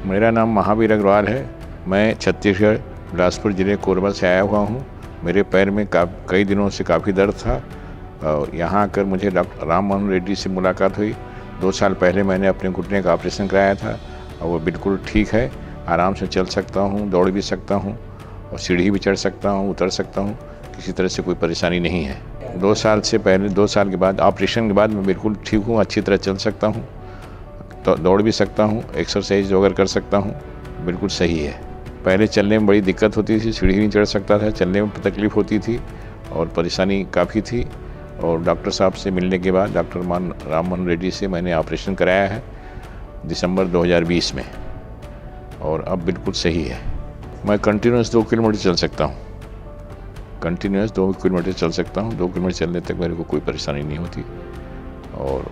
मेरा नाम महावीर अग्रवाल है। मैं छत्तीसगढ़ बिलासपुर ज़िले कोरबा से आया हुआ हूँ। मेरे पैर में कई दिनों से काफ़ी दर्द था और यहाँ आकर मुझे डॉक्टर राम मनोहर रेड्डी से मुलाकात हुई। 2 साल पहले मैंने अपने घुटने का ऑपरेशन कराया था और वो बिल्कुल ठीक है। आराम से चल सकता हूँ, दौड़ भी सकता हूँ और सीढ़ी भी चढ़ सकता हूँ, उतर सकता हूँ। किसी तरह से कोई परेशानी नहीं है। 2 साल से पहले 2 साल के बाद ऑपरेशन के बाद मैं बिल्कुल ठीक हूँ, अच्छी तरह चल सकता हूँ, तो दौड़ भी सकता हूँ, एक्सरसाइज वगैरह कर सकता हूँ, बिल्कुल सही है। पहले चलने में बड़ी दिक्कत होती थी, सीढ़ी नहीं चढ़ सकता था, चलने में तकलीफ़ होती थी और परेशानी काफ़ी थी। और डॉक्टर साहब से मिलने के बाद डॉक्टर राम मनोहर रेड्डी से मैंने ऑपरेशन कराया है दिसंबर 2020 में और अब बिल्कुल सही है। मैं कंटिन्यूस 2 किलोमीटर चल सकता हूँ, कंटिन्यूस 2 किलोमीटर चल सकता हूँ। 2 किलोमीटर चलने तक मेरे को कोई परेशानी नहीं होती और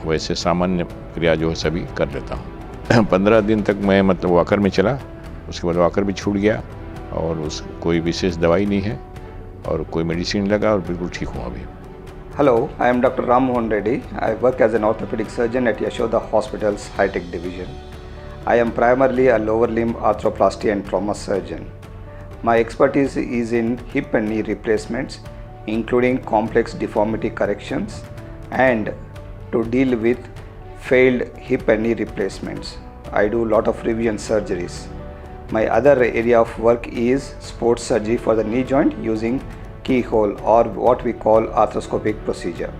वैसे सामान्य क्रिया जो है सभी कर लेता हूँ। 15 दिन तक मैं मतलब वॉकर में चला, उसके बाद वॉकर भी छूट गया और उस कोई विशेष दवाई नहीं है और कोई मेडिसिन लगा और बिल्कुल ठीक हूँ अभी। Hello, I am Dr. Ram Mohan Reddy. I work as an orthopedic surgeon at Yashoda Hospital's High-Tech Division. I am primarily a lower limb arthroplasty and trauma surgeon. My expertise is in hip and knee replacements, including complex deformity corrections and to deal with failed hip and knee replacements. I do a lot of revision surgeries. My other area of work is sports surgery for the knee joint using keyhole or what we call arthroscopic procedure.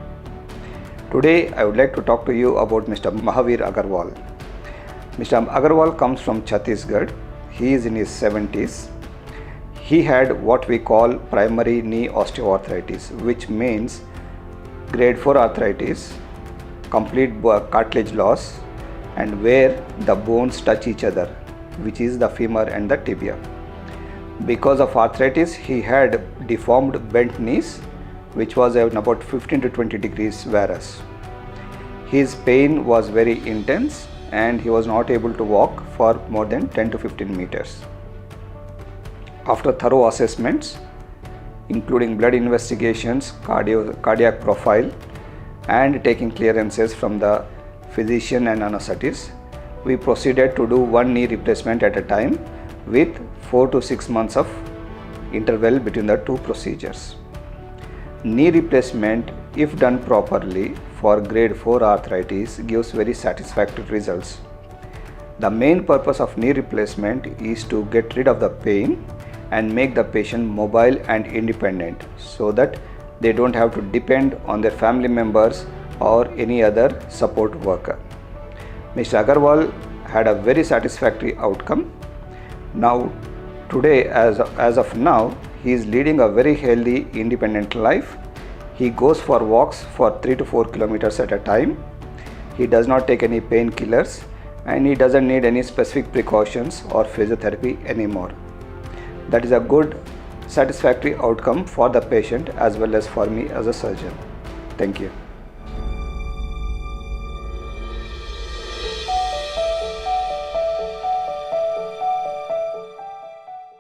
Today I would like to talk to you about Mr. Mahavir Agarwal. Mr. Agarwal comes from Chhattisgarh. He is in his 70s. He had what we call primary knee osteoarthritis, which means grade 4 arthritis, complete cartilage loss, and where the bones touch each other, which is the femur and the tibia. Because of arthritis, he had deformed bent knees, which was about 15 to 20 degrees varus. His pain was very intense and he was not able to walk for more than 10 to 15 meters. After thorough assessments, including blood investigations, cardiac profile, and taking clearances from the physician and anesthetist, we proceeded to do one knee replacement at a time with 4 to 6 months of interval between the two procedures. Knee replacement, if done properly for grade 4 arthritis, gives very satisfactory results. The main purpose of knee replacement is to get rid of the pain and make the patient mobile and independent so that they don't have to depend on their family members or any other support worker. Mr. Agarwal had a very satisfactory outcome. Now, today, as of now, he is leading a very healthy, independent life. He goes for walks for 3 to 4 kilometers at a time. He does not take any painkillers and he doesn't need any specific precautions or physiotherapy anymore. That is a good, satisfactory outcome for the patient as well as for me as a surgeon. Thank you.